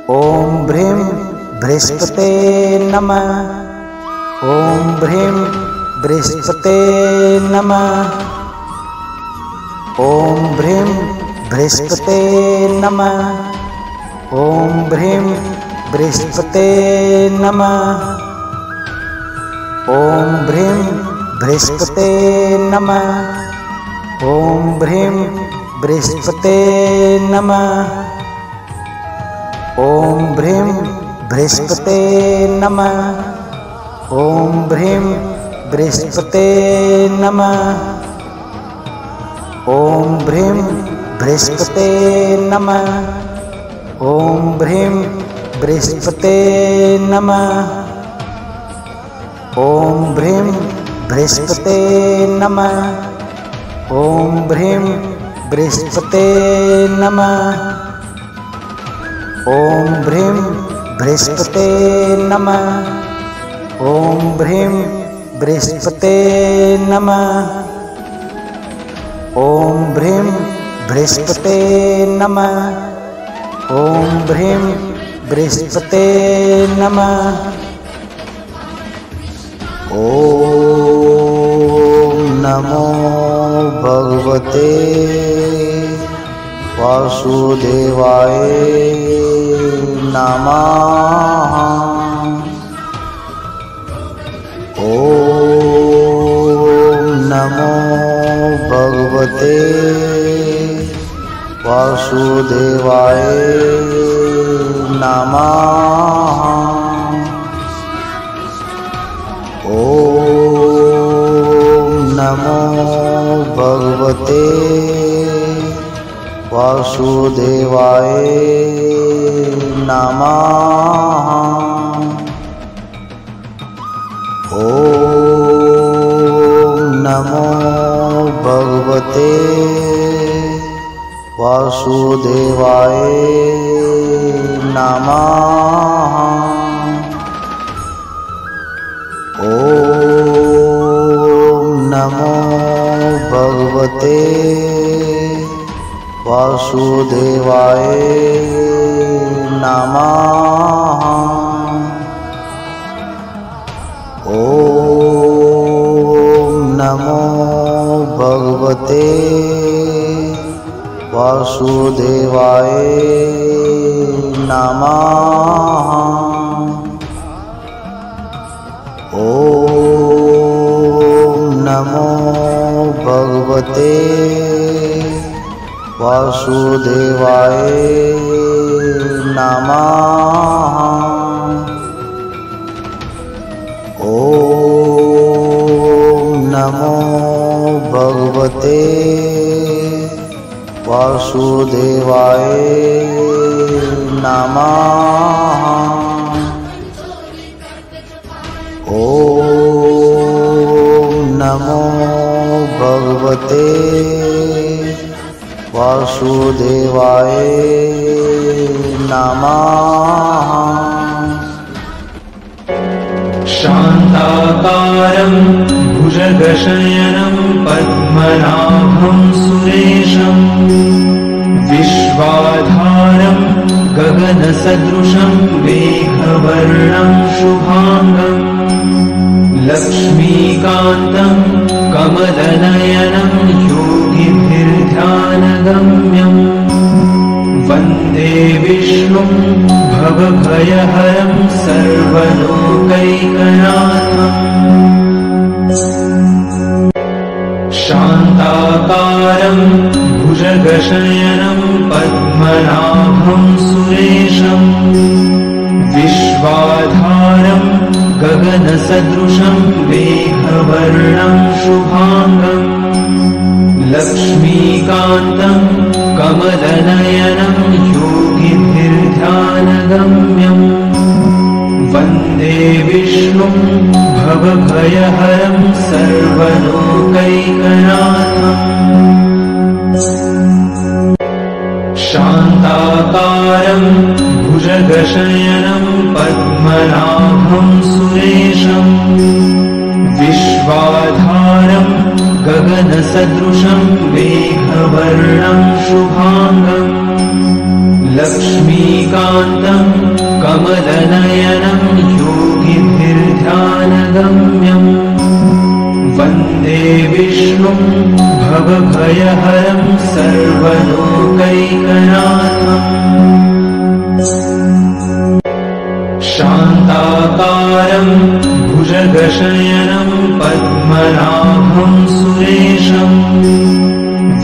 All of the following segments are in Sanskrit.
ॐ ह्रीं बृहस्पते नमः। ॐ ह्रीं बृहस्पते नमः। ॐ ह्रीं बृहस्पते नमः। ॐ ह्रीं बृहस्पते नमः। ॐ ह्रीं बृहस्पते नमः। ॐ ह्रीं बृहस्पते नमः। ॐ ह्रीं बृहस्पते नमः। ॐ ह्रीं बृहस्पते नमः। ॐ ह्रीं बृहस्पते नमः। ॐ ह्रीं बृहस्पते नमः। ॐ ह्रीं बृहस्पते नमः। ॐ ह्रीं बृहस्पते नमः। ॐ ह्रीं बृहस्पते नमः। ॐ ह्रीं बृहस्पते नमः। ॐ ह्रीं बृहस्पते नमः। ॐ ह्रीं बृहस्पते नमः। ॐ नमो भगवते वासुदेवाय नमः। ॐ नमो भगवते वासुदेवाय नमः। ॐ नमो भगवते वासुदेवाय नमः। ॐ नमो भगवते वासुदेवाय नमः। ॐ नमो भगवते वासुदेवाय नमः। ॐ नमो भगवते वासुदेवाय नमः। ॐ नमो भगवते वासुदेवाय नमः। ॐ नमो भगवते वासुदेवाय नमः। ॐ नमो भगवते वासुदेवाय नमः। शान्ताकारं भुजगशयनं पद्मनाभं सुरेशं विश्वाधारं गगनसदृशं मेघवर्णं शुभाङ्गं लक्ष्मीकान्तं कमलनयनं योगिभिर्ध्यानगम्यम् वन्दे विष्णुं भवभयहरं सर्वलोकैकनाथम्। शान्ताकारं भुजगशयनं पद्मनाभं सुरेशं विश्वाधारं गगनसदृशं मेघवर्णं शुभाङ्गं लक्ष्मीकान्तं कमलनयनं योगिभिर्ध्यानगम्यम् वन्दे विष्णुं भवभयहरं सर्वलोकैकनाथम्। शान्ताकारं भुजगशयनं पद्मनाभं सुरेशं विश्वाधारं गगनसदृशं मेघवर्णं शुभाङ्गं लक्ष्मीकान्तं कमलनयनं योगिभिर्ध्यानगम्यम् वन्दे विष्णुं भवभयहरं सर्वलोकैकनाथम् शान्ताकारं भुजगशयनं पद्मनाभं सुरेशं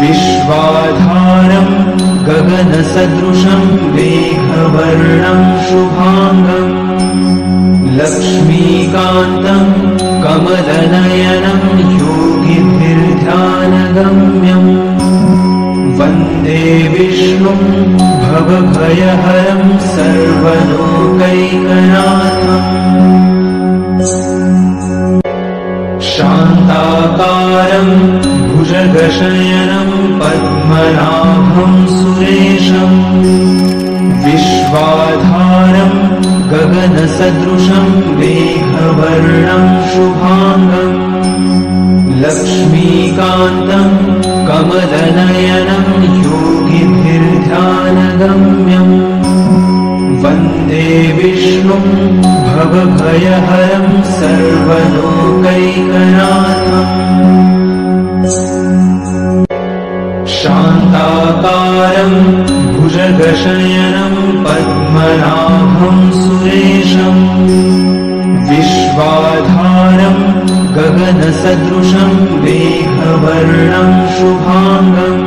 विश्वाधारं गगनसदृशं मेघवर्णं शुभाङ्गम् लक्ष्मीकान्तं कमलनयनं योगिभिर्ध्यानगम्यम् वन्दे विष्णुं भवभयहरं सर्वलोकैकनाथम् शान्ताकारं भुजगशयनं पद्मनाभं सुरेशं विश्वाधारं गगनसदृशं मेघवर्णं शुभाङ्गम् लक्ष्मीकान्तं कमलनयनं योगिभिर्ध्यानगम्यम् वन्दे विष्णुं भवभयहरं सर्वलोकैकनाथम् शान्ताकारं भुजगशयनं पद्मनाभं सुरेशं विश्वाधारं गगनसदृशं मेघवर्णं शुभाङ्गम्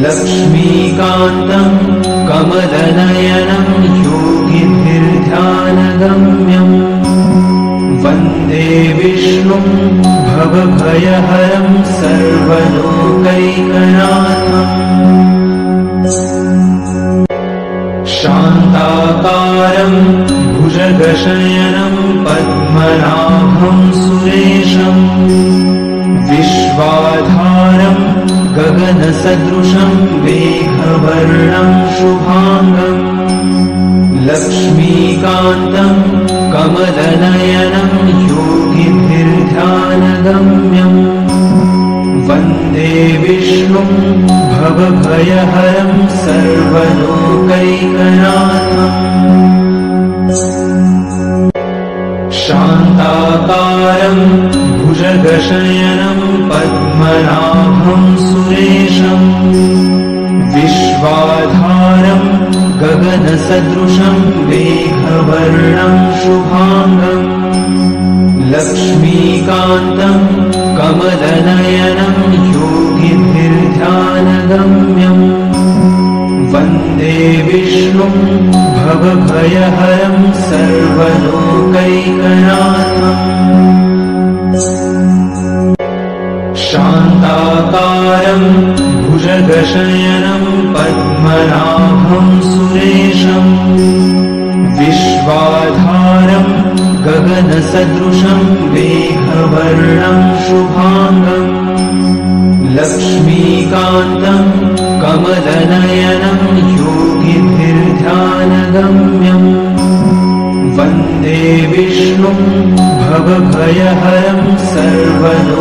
लक्ष्मीकान्तं कमलनयनं योगिभिर्ध्यानगम्यम् वन्दे विष्णुं भवभयहरं सर्वलोकैकनाथम् शान्ताकारं भुजगशयनं पद्मनाभं सुरेशं विश्वाधारं गगनसदृशं मेघवर्णं शुभाङ्गम् लक्ष्मीकान्तं कमलनयनं योगिभिर्ध्यानगम्यम् वन्दे विष्णुं भवभयहरं सर्वलोकैकनाथम् शान्ताकारं भुजगशयनं पद्मनाभं सुरेशं विश्वाधारं गगनसदृशं मेघवर्णं शुभाङ्गम् लक्ष्मीकान्तं कमलनयनं योगिभिर्ध्यानगम्यम् वन्दे विष्णुं भवभयहरं सर्वलोकैकनाथम् शान्ताकारं भुजगशयनं पद्मनाभं सुरेशं विश्वाधारं गगनसदृशं मेघवर्णं शुभाङ्गम् लक्ष्मीकान्तं कमलनयनं योगिभिर्ध्यानगम्यम् वन्दे विष्णुं भवभयहरं सर्वलोकैकनाथम्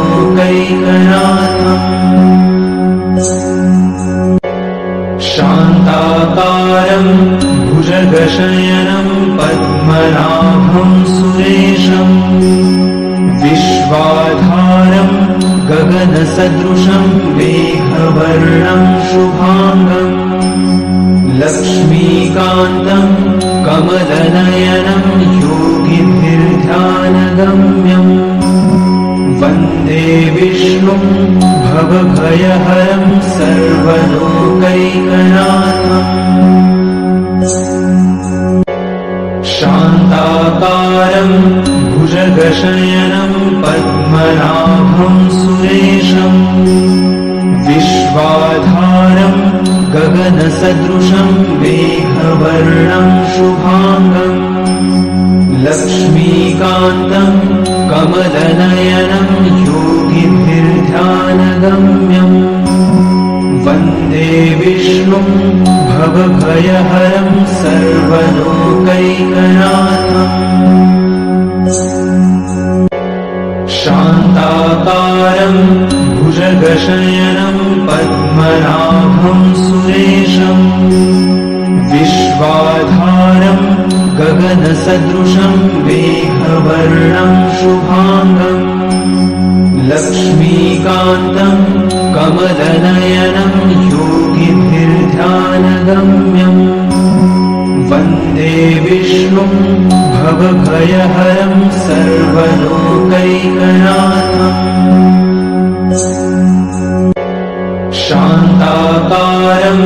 शान्ताकारं भुजगशयनं पद्मनाभं सुरेशं विश्वाधारं गगनसदृशं मेघवर्णं शुभाङ्गम् लक्ष्मीकान्तं कमलनयनं योगिभिर्ध्यानगम्यम् वन्दे विष्णुं भवभयहरं सर्वलोकैकनाथम् शान्ताकारं भुजगशयनं पद्मनाभं सुरेशं विश्वाधारं गगनसदृशं मेघवर्णं शुभाङ्गम् लक्ष्मीकान्तं कमलनयनं योगिभिर्ध्यानगम्यम् वन्दे विष्णुं भवभयहरं सर्वलोकैकनाथम् शान्ताकारं भुजगशयनं पद्मनाभं सुरेशं गगनसदृशं मेघवर्णं शुभाङ्गम् लक्ष्मीकान्तं कमलनयनं योगिभिर्ध्यानगम्यम् वन्दे विष्णुं भवभयहरं सर्वलोकैकनाथम् शान्ताकारं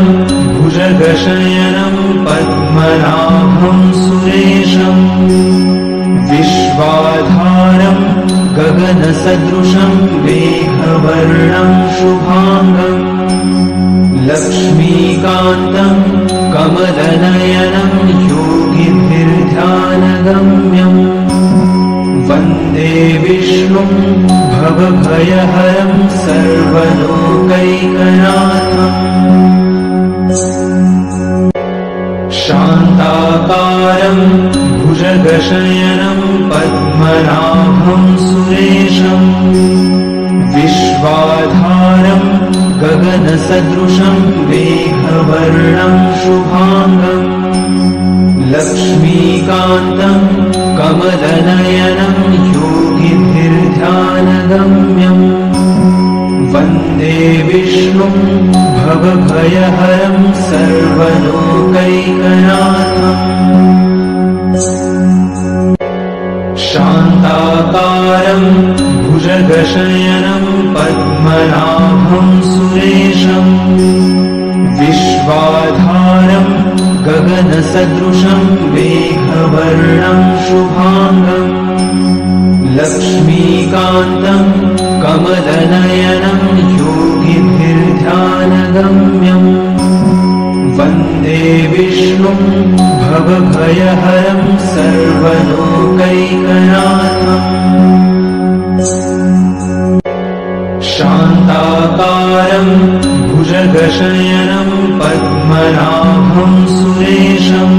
भुजगशयनं पद्मनाभं सुरेशं विश्वाधारं गगनसदृशं मेघवर्णं शुभाङ्गम् लक्ष्मीकान्तं कमलनयनं योगिभिर्ध्यानगम्यम् वन्दे विष्णुं भवभयहरं सर्वलोकैकनाथम् शान्ताकारं भुजगशयनं पद्मनाभं सुरेशं विश्वाधारं गगनसदृशं मेघवर्णं शुभाङ्गम् लक्ष्मीकान्तं कमलनयनं योगिभिर्ध्यानगम्यम् वन्दे विष्णुं भवभयहरं सर्वलोकैकनाथम् शान्ताकारं भुजगशयनं पद्मनाभं सुरेशं विश्वाधारं गगनसदृशं मेघवर्णं शुभाङ्गम् लक्ष्मीकान्तं कमलनयनं योगिभिर्ध्यानगम्यम् वन्दे विष्णुं भवभयहरं सर्वलोकैकनाथम् शान्ताकारं भुजगशयनं पद्मनाभं सुरेशं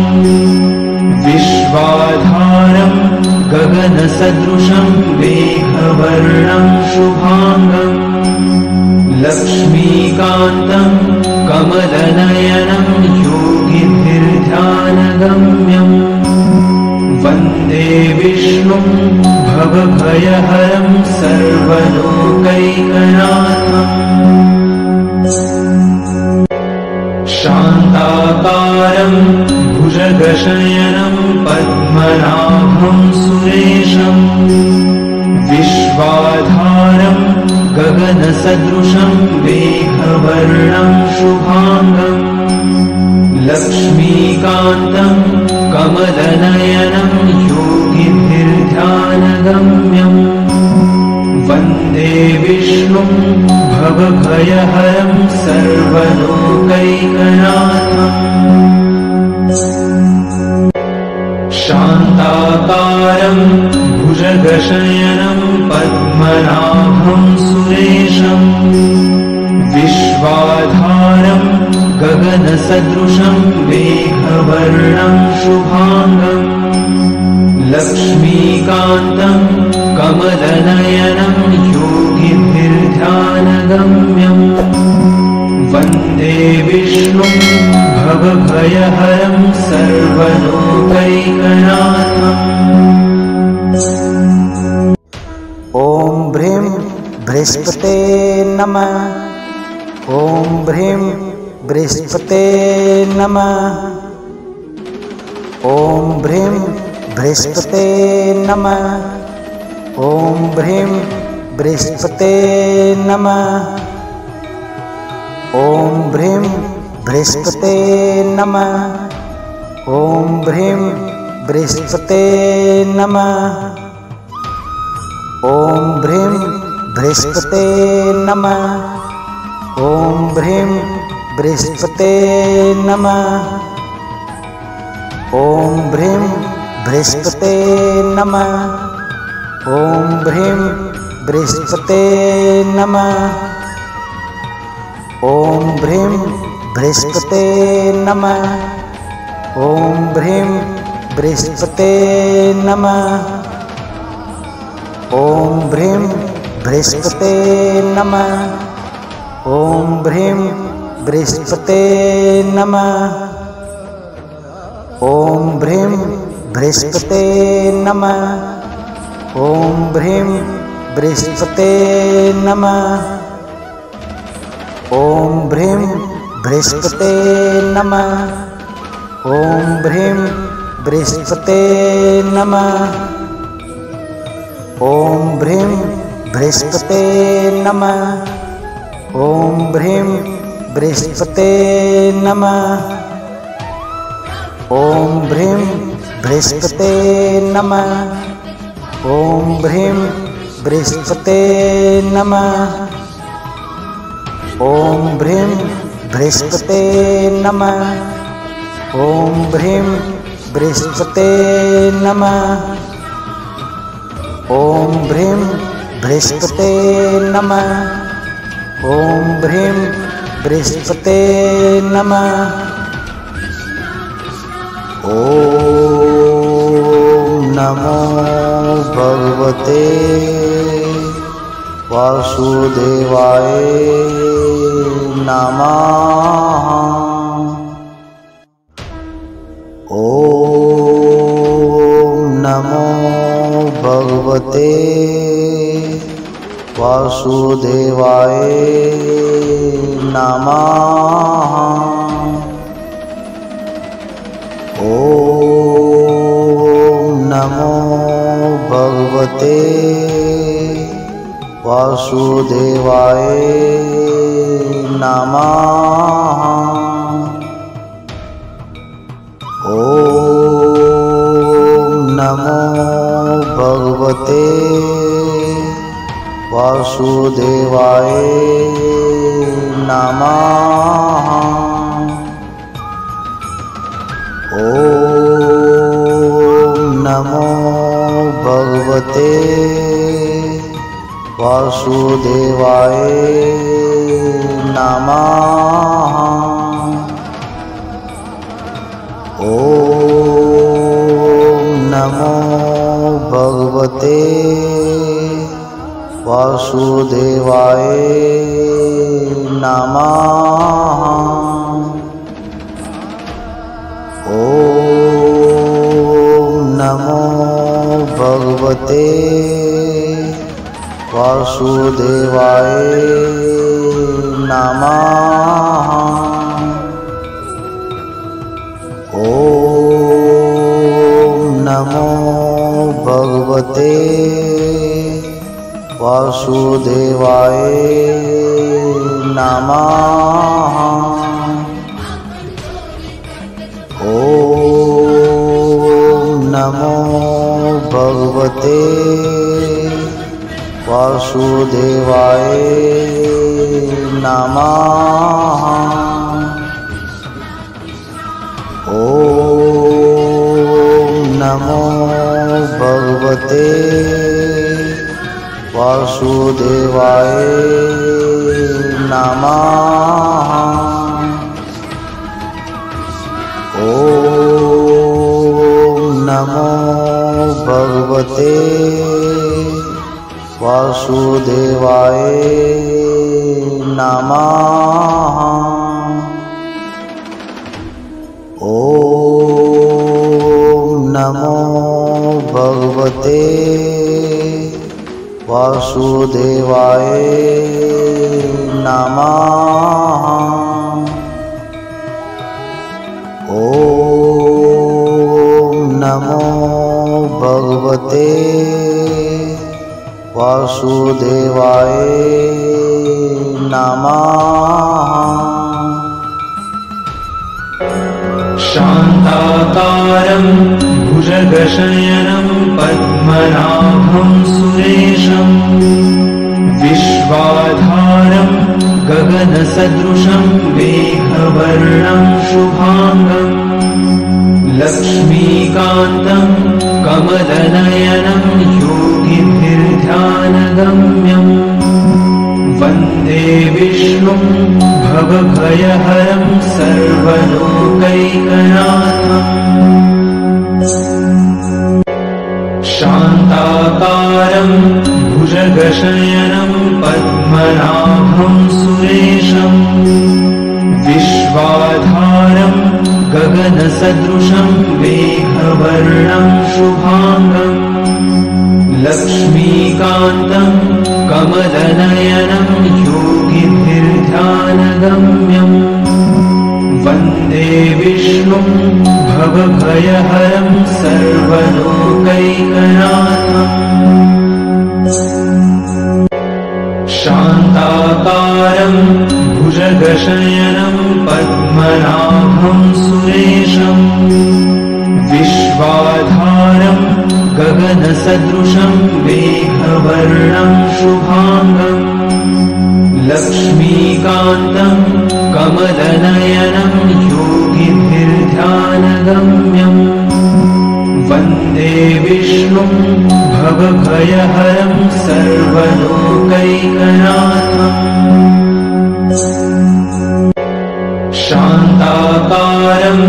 विश्वाधारं गगनसदृशं मेघवर्णं शुभाङ्गम् लक्ष्मीकान्तं कमलनयनं योगिभिर्ध्यानगम्यम् वन्दे विष्णुं भवभयहरं सर्वलोकैकनाथम् शान्ताकारं भुजगशयनं पद्मनाभं सुरेशं विश्वाधारं गगनसदृशं मेघवर्णं शुभाङ्गम् लक्ष्मीकान्तं कमलनयनं योगिभिर्ध्यानगम्यम् वन्दे विष्णुं भवभयहरं सर्वलोकैकनाथम् शान्ताकारं भुजगशयनं पद्मनाभं सुरेशं विश्वाधारं गगनसदृशं मेघवर्णं शुभाङ्गम् लक्ष्मीकान्तं कमलनयनं योगिभिर्ध्यानगम्यम् वन्दे विष्णुं भवभयहरं सर्वलोकैकनाथम् ॐ भ्रीं बृहस्पते नमः। ॐ भ्रीं बृहस्पते नमः। ॐ भ्रीं बृहस्पते नमः। ॐ भ्रीं बृहस्पते नमः। ॐ भ्रीं बृहस्पते नमः। ॐ भ्रीं बृहस्पते नमः। ॐ भ्रीं बृहस्पते नमः। ॐ भ्रीं बृहस्पते नमः। ॐ भ्रीं बृहस्पते नमः। ॐ भ्रीं बृहस्पते नमः। ॐ भ्रीं बृहस्पते नमः। ॐ भ्रीं बृहस्पते नमः। ॐ भ्रीं बृहस्पते नमः। ॐ भ्रीं बृहस्पते नमः। ॐ भ्रीं बृहस्पते नमः। ॐ ह्रीं बृहस्पते नमः। ॐ ह्रीं बृहस्पते नमः। ॐ ह्रीं बृहस्पते नमः। ॐ ह्रीं बृहस्पते नमः। ॐ ह्रीं बृहस्पते नमः। ॐ ह्रीं बृहस्पते नमः। ॐ ह्रीं बृहस्पते नमः। ॐ ह्रीं बृहस्पते नमः। ॐ ह्रीं बृहस्पते नमः। ॐ ह्रीं बृहस्पते नमः। ॐ ह्रीं बृहस्पते नमः। ॐ नमो भगवते वासुदेवाय नमः। ॐ नमो भगवते वासुदेवाय नमः। ॐ नमो भगवते वासुदेवाय नमः। ॐ नमो भगवते वासुदेवाय नमः। ॐ नमो भगवते वासुदेवाय नमः। ॐ नमो भगवते वासुदेवाय नमः। ॐ नमो भगवते वासुदेवाय नमः। ॐ नमो भगवते वासुदेवाय नमः। ॐ नमो भगवते वासुदेवाय नमः। ॐ नमो भगवते वासुदेवाय नमः। ॐ नमो भगवते वासुदेवाय नमः। ॐ नमो भगवते वासुदेवाय नमः। ॐ नमो भगवते वासुदेवाय नमः। शान्ताकारं भुजगशयनं पद्मनाभं सुरेशं विश्वाधारं गगनसदृशं मेघवर्णं शुभाङ्गम् लक्ष्मीकान्तं कमलनयनं योगिभिर्ध्यानगम्यम् वन्दे विष्णुं भवभयहरं सर्वलोकैकनाथम् शान्ताकारं भुजगशयनं पद्मनाभं सुरेशं विश्वाधारं गगनसदृशं मेघवर्णं मेघवर्णं शुभाङ्गम् लक्ष्मीकान्तं कमलनयनं योगिभिर्ध्यानगम्यम् वन्दे विष्णुं भवभयहरं सर्वलोकैकनाथम् शान्ताकारं भुजगशयनं पद्मनाभं सुरेशं विश्वाधारं गगनसदृशं मेघवर्णं शुभाङ्गम् लक्ष्मीकान्तं कमलनयनं योगिभिर्ध्यानगम्यम् वन्दे विष्णुं भवभयहरं सर्वलोकैकनाथम् शान्ताकारं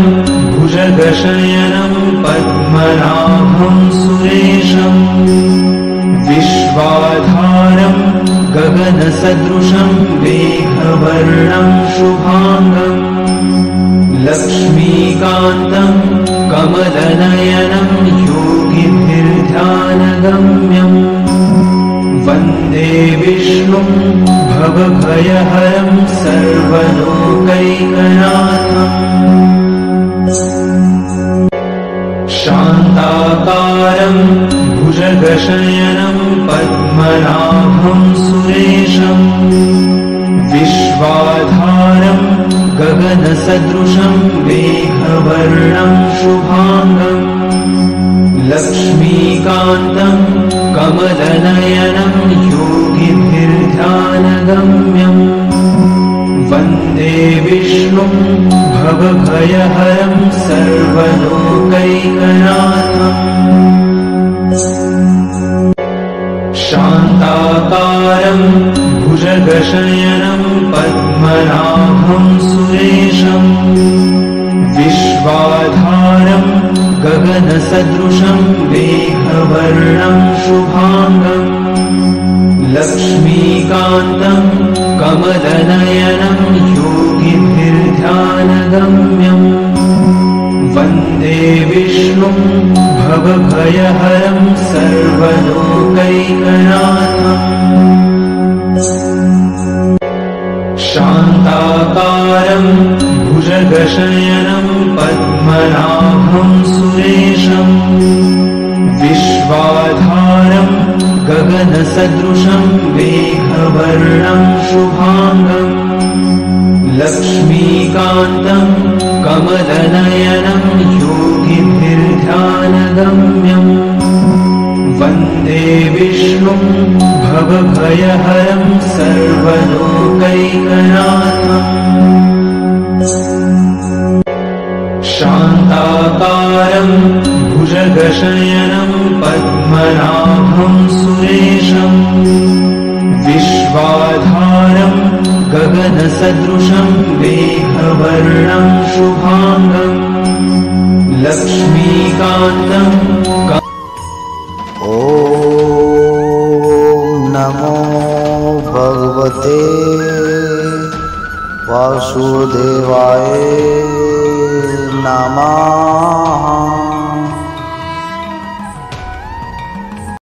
भुजगशयनं पद्मनाभं सुरेशं विश्वाधारं गगनसदृशं मेघवर्णं शुभाङ्गम् लक्ष्मीकान्तं कमलनयनं योगिभिर्ध्यानगम्यम् वन्दे विष्णुं भवभयहरं सर्वलोकैकनाथम् शान्ताकारं भुजगशयनं पद्मनाभं सुरेशं विश्वाधारं गगनसदृशं मेघवर्णं शुभाङ्गम् लक्ष्मीकान्तं कमलनयनं योगिभिर्ध्यानगम्यम् वन्दे विष्णुं भवभयहरं सर्वलोकैकनाथम् शान्ताकारं भुजगशयनं पद्मनाभं सुरेशं विश्वाधारं गगनसदृशं मेघवर्णं शुभाङ्गम् लक्ष्मीकान्तं कमलनयनं योगिभिर्ध्यानगम्यम् वन्दे विष्णुं भवभयहरं सर्वलोकैकनाथम् शान्ताकारं भुजगशयनं पद्मनाभं सुरेशं विश्वाधारं गगनसदृशं मेघवर्णं शुभाङ्गम् लक्ष्मीकान्तं कमलनयनं योगिभिर्ध्यानगम्यम् वन्दे विष्णुं भवभयहरं सर्वलोकैकनाथम् शान्ताकारं भुजगशयनं पद्मनाभं सुरेशं विश्वाधारं गगनसदृशं मेघवर्णं शुभाङ्गम् लक्ष्मीकान्तं ॐ नमो भगवते वासुदेवाय नमः।